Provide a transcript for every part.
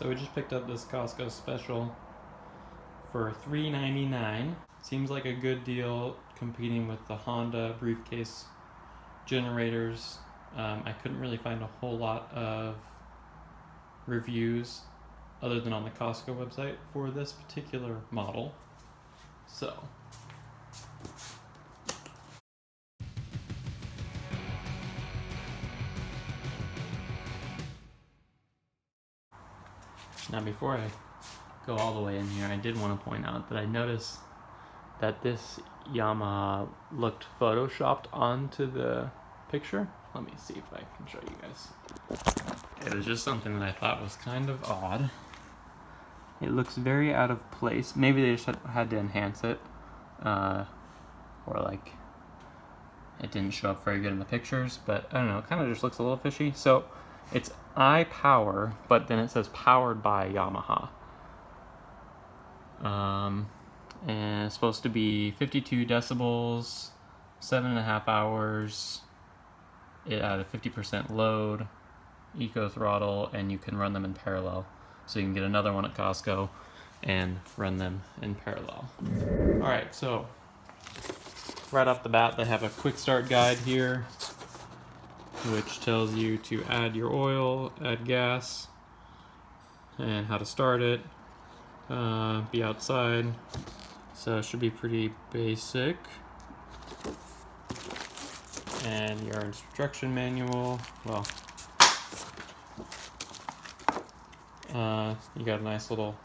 So we just picked up this Cosco special for $3.99. Seems like a good deal competing with the Honda briefcase generators. I couldn't really find a whole lot of reviews other than on the Cosco website for this particular model. So now before I go all the way in here, I did want to point out that I noticed that this Yamaha looked photoshopped onto the picture. Let me see if I can show you guys. It was just something that I thought was kind of odd. It looks very out of place. Maybe they just had to enhance it, or like it didn't show up very good in the pictures, but I don't know, it kind of just looks a little fishy. So it's A-iPower, but then it says powered by Yamaha. And it's supposed to be 52 decibels, 7.5 hours, it had a 50% load, eco throttle, and you can run them in parallel. So you can get another one at Costco and run them in parallel. Alright, so right off the bat they have a quick start guide here, which tells you to add your oil, add gas, and how to start it, be outside. So it should be pretty basic. And your instruction manual, well, you got a nice little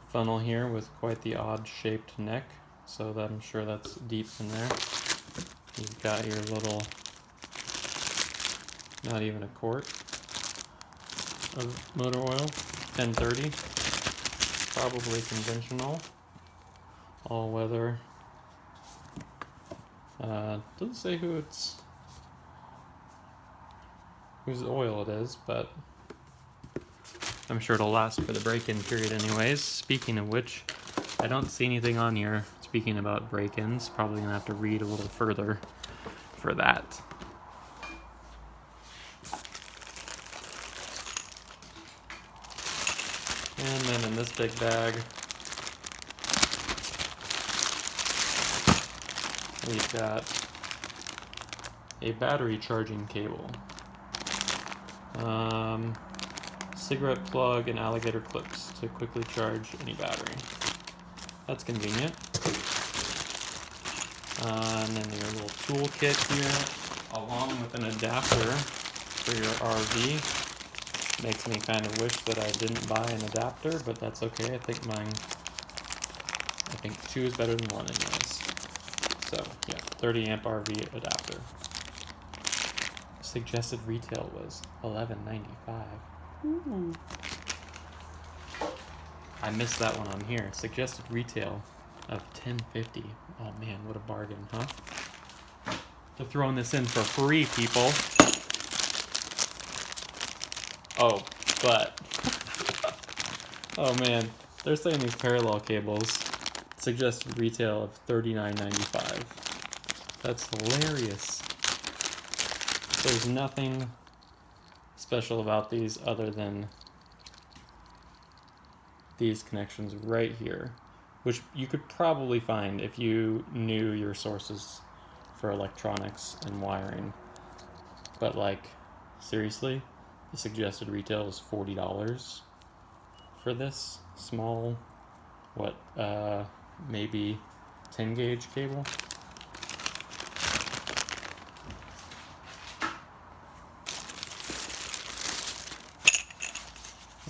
funnel here with quite the odd shaped neck, so that I'm sure that's deep in there. You've got your little, not even a quart of motor oil, 1030, probably conventional, all weather. Doesn't say whose oil it is, but I'm sure it'll last for the break-in period anyways. Speaking of which, I don't see anything on here speaking about break-ins. Probably gonna have to read a little further for that. And then in this big bag, we've got a battery charging cable, cigarette plug, and alligator clips to quickly charge any battery. That's convenient. And then your little tool kit here, along with an adapter for your RV. Makes me kind of wish that I didn't buy an adapter, but that's okay. I think 2 is better than 1 anyways. So yeah, 30 amp RV adapter. Suggested retail was $11.95. Ooh. I missed that one on here. Suggested retail of $10.50. Oh man, what a bargain, huh? They're throwing this in for free, people. Oh, but oh man, they're saying these parallel cables suggested retail of $39.95. That's hilarious. There's nothing special about these other than these connections right here, which you could probably find if you knew your sources for electronics and wiring. But like, seriously, the suggested retail is $40 for this small, maybe 10 gauge cable.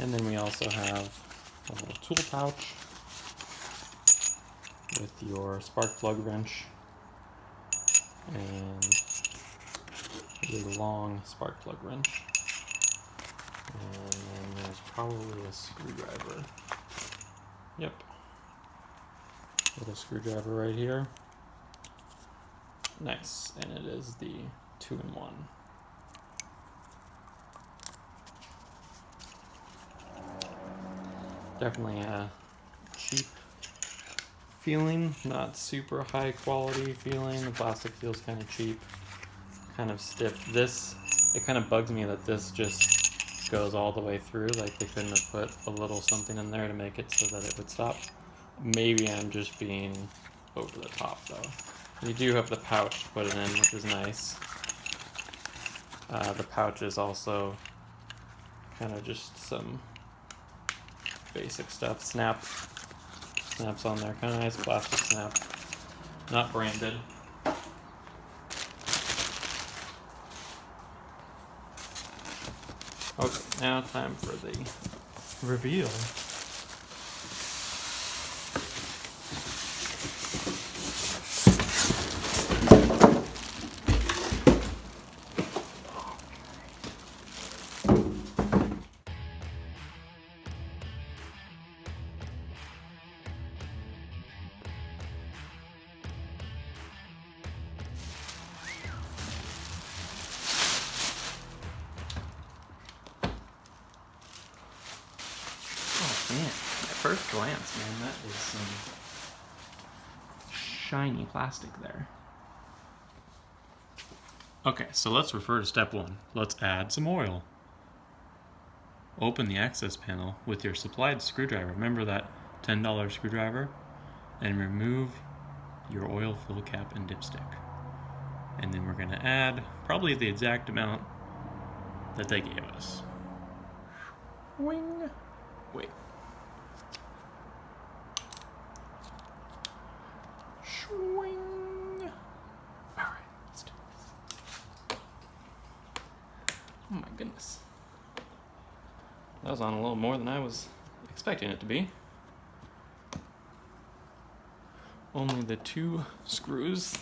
And then we also have a little tool pouch with your spark plug wrench and a long spark plug wrench. And then there's probably a screwdriver. Yep. Little screwdriver right here. Nice. And it is the 2-in-1. Definitely a cheap feeling, not super high quality feeling. The plastic feels kind of cheap, kind of stiff. It kind of bugs me that this just goes all the way through. Like they couldn't have put a little something in there to make it so that it would stop. Maybe I'm just being over the top though. You do have the pouch to put it in, which is nice. The pouch is also kind of just some basic stuff. Snaps on there, kind of nice plastic snap, not branded. Okay, now time for the reveal. Man, at first glance, man, that is some shiny plastic there. Okay, so let's refer to step one. Let's add some oil. Open the access panel with your supplied screwdriver. Remember that $10 screwdriver? And remove your oil fill cap and dipstick. And then we're going to add probably the exact amount that they gave us. Wing. Wait. Swing. Alright, let's do this. Oh my goodness. That was on a little more than I was expecting it to be. Only the 2 screws.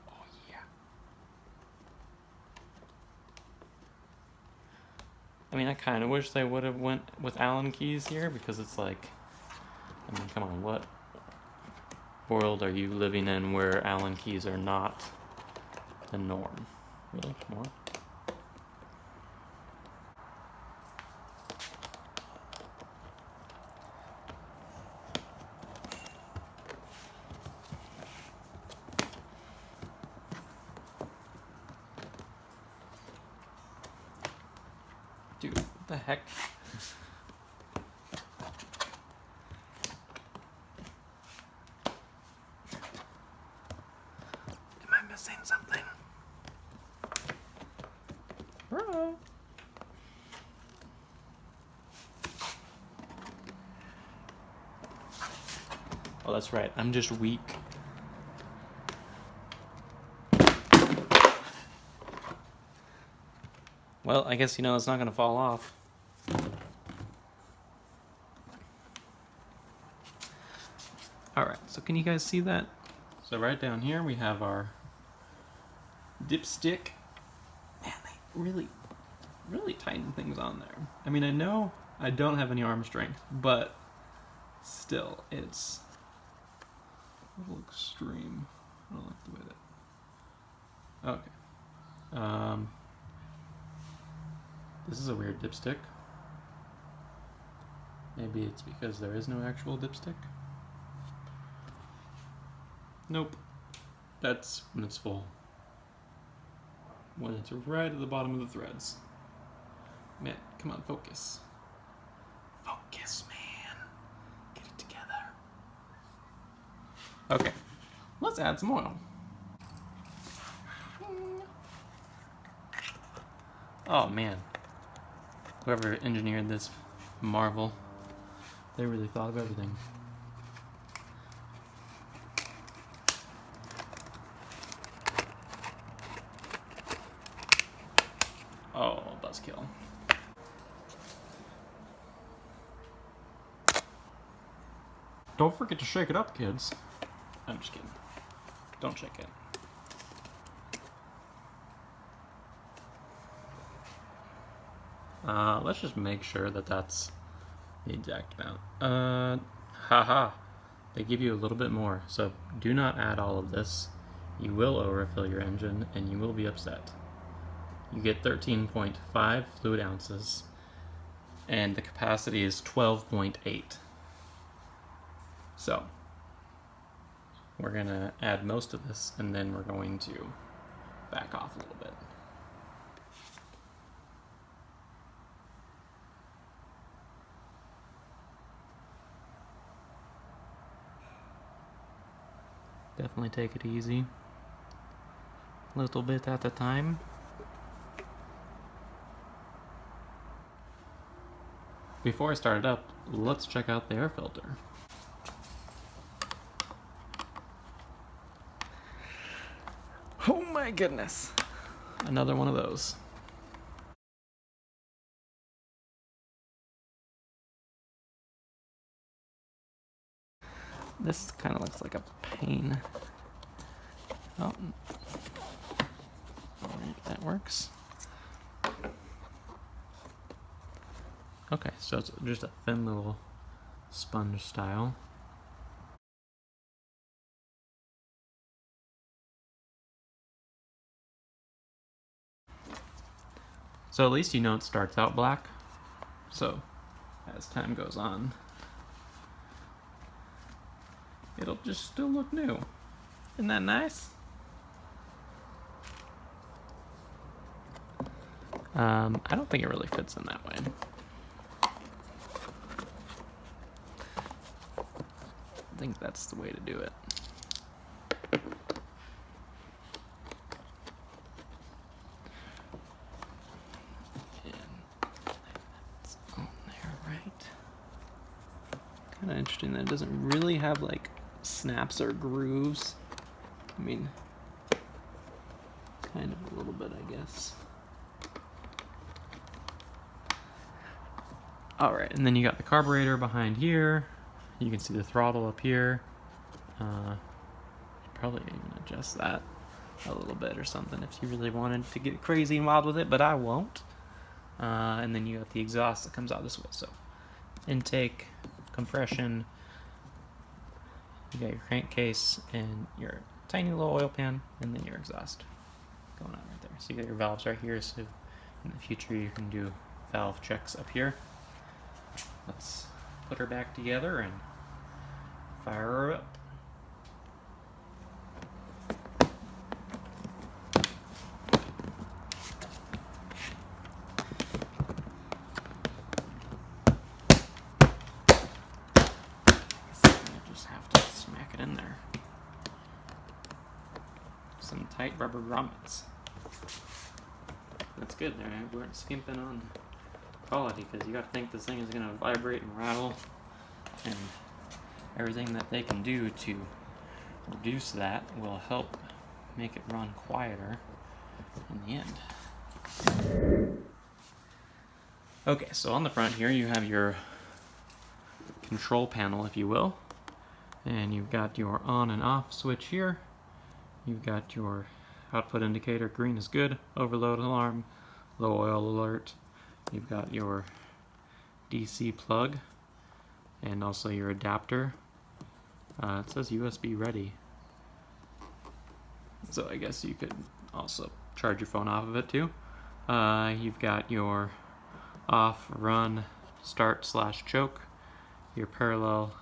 Oh yeah. I mean, I kind of wish they would have went with Allen keys here, because it's like, I mean, come on, what world are you living in where Allen keys are not the norm? Really? More? Dude, what the heck? Am I missing something? Bro. Oh, that's right. I'm just weak. Well, I guess, you know, it's not going to fall off. Alright, so can you guys see that? So right down here we have our dipstick. Man, they really tighten things on there. I mean, I know I don't have any arm strength, but still, it's a little extreme. I don't like the way that... Okay. This is a weird dipstick. Maybe it's because there is no actual dipstick. Nope. That's when it's full. When it's right at the bottom of the threads. Man, come on, focus. Focus, man. Get it together. Okay, let's add some oil. Oh man. Whoever engineered this marvel, they really thought of everything. Oh, buzzkill. Don't forget to shake it up, kids. I'm just kidding. Don't shake it. Let's just make sure that that's the exact amount. Haha. They give you a little bit more, so do not add all of this. You will overfill your engine, and you will be upset. You get 13.5 fluid ounces, and the capacity is 12.8. So, we're gonna add most of this, and then we're going to back off a little bit. Definitely take it easy. A little bit at a time. Before I start it up, let's check out the air filter. Oh my goodness. Another one of those. This kind of looks like a pain. Oh. Alright, that works. Okay, so it's just a thin little sponge style. So at least you know it starts out black. So as time goes on, it'll just still look new. Isn't that nice? I don't think it really fits in that way. I think that's the way to do it. Kind of interesting that it doesn't really have like snaps or grooves. I mean, kind of a little bit, I guess. Alright, and then you got the carburetor behind here. You can see the throttle up here. Probably even adjust that a little bit or something if you really wanted to get crazy and wild with it, but I won't. And then you got the exhaust that comes out this way. So intake, compression, you got your crankcase and your tiny little oil pan, and then your exhaust going on right there. So you got your valves right here, so in the future you can do valve checks up here. Let's put her back together and fire her up. In there. Some tight rubber grommets. That's good there. We weren't skimping on quality because you got to think this thing is going to vibrate and rattle, and everything that they can do to reduce that will help make it run quieter in the end. Okay, so on the front here you have your control panel, if you will. And you've got your on and off switch here. You've got your output indicator, green is good, overload alarm, low oil alert. You've got your DC plug and also your adapter. It says USB ready. So I guess you could also charge your phone off of it too. You've got your off, run, start / choke, your parallel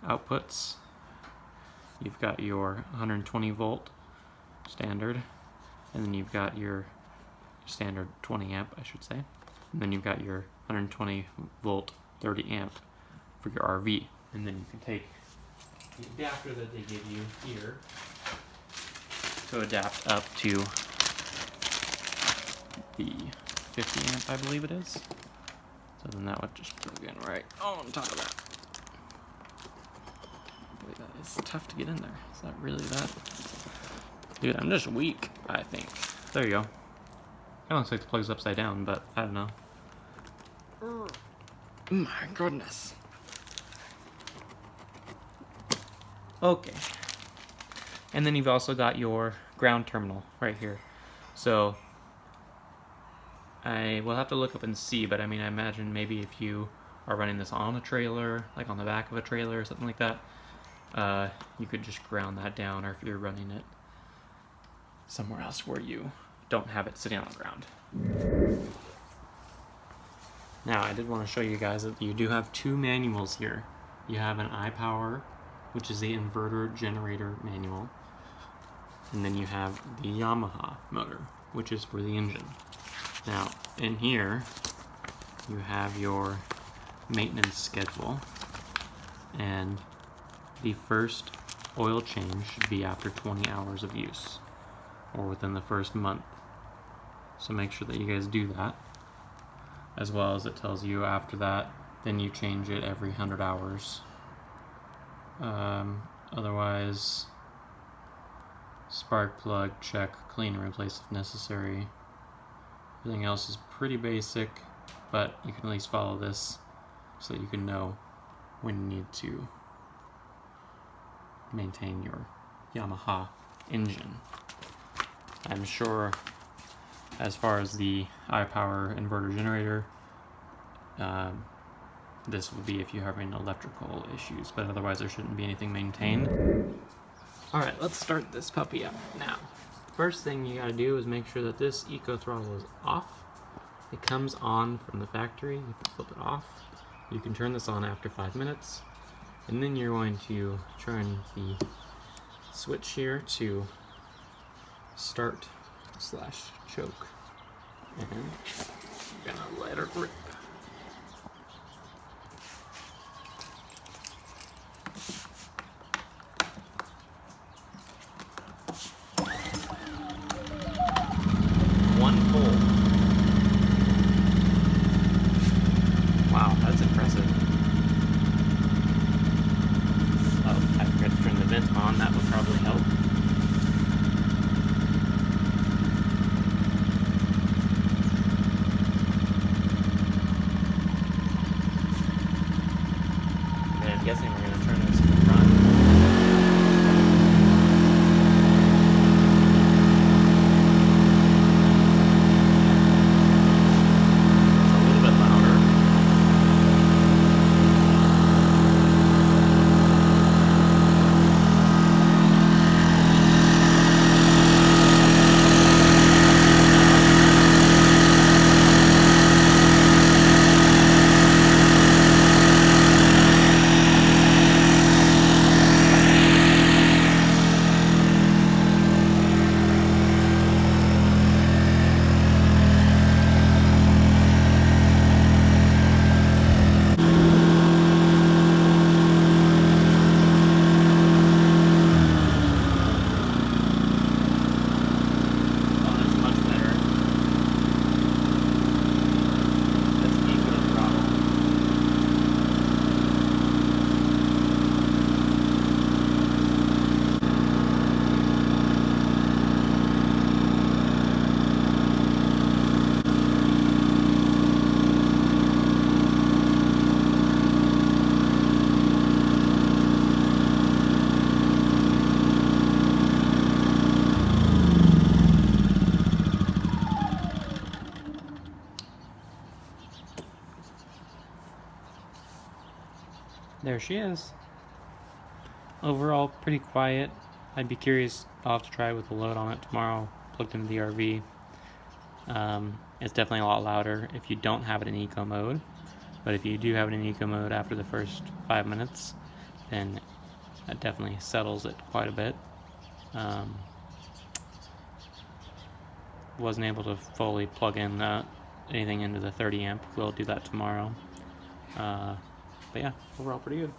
outputs. You've got your 120 volt standard, and then you've got your standard 20 amp, I should say, and then you've got your 120 volt 30 amp for your RV. And then you can take the adapter that they give you here to adapt up to the 50 amp, I believe it is. So then that would just plug in right on top of that. That is tough to get in there. Is that really that? Dude, I'm just weak, I think. There you go. Kind of looks like the plug's upside down, but I don't know. My goodness. Okay. And then you've also got your ground terminal right here. So I will have to look up and see, but I mean, I imagine maybe if you are running this on a trailer, like on the back of a trailer or something like that, you could just ground that down, or if you're running it somewhere else where you don't have it sitting on the ground. Now, I did want to show you guys that you do have two manuals here. You have an A-iPower, which is the inverter generator manual, and then you have the Yamaha motor, which is for the engine. Now, in here, you have your maintenance schedule, and the first oil change should be after 20 hours of use, or within the first month. So make sure that you guys do that, as well as it tells you after that, then you change it every 100 hours. Otherwise, spark plug, check, clean and replace if necessary. Everything else is pretty basic, but you can at least follow this so that you can know when you need to maintain your Yamaha engine. I'm sure as far as the A-iPower inverter generator, this will be if you're having electrical issues, but otherwise there shouldn't be anything maintained. Alright, let's start this puppy up now. First thing you gotta do is make sure that this eco throttle is off. It comes on from the factory. You can flip it off. You can turn this on after 5 minutes, and then you're going to turn the switch here to start / choke, and you're gonna let it rip. One pull. Wow, that's impressive. Oh, I forgot to turn the vent on. That would probably help. And I'm guessing we're going to turn this to the front. There she is. Overall, pretty quiet. I'd be curious. I'll have to try with the load on it tomorrow, plugged into the RV. It's definitely a lot louder if you don't have it in eco mode, but if you do have it in eco mode after the first 5 minutes, then that definitely settles it quite a bit. Wasn't able to fully plug in anything into the 30 amp. We'll do that tomorrow. But yeah, overall pretty good.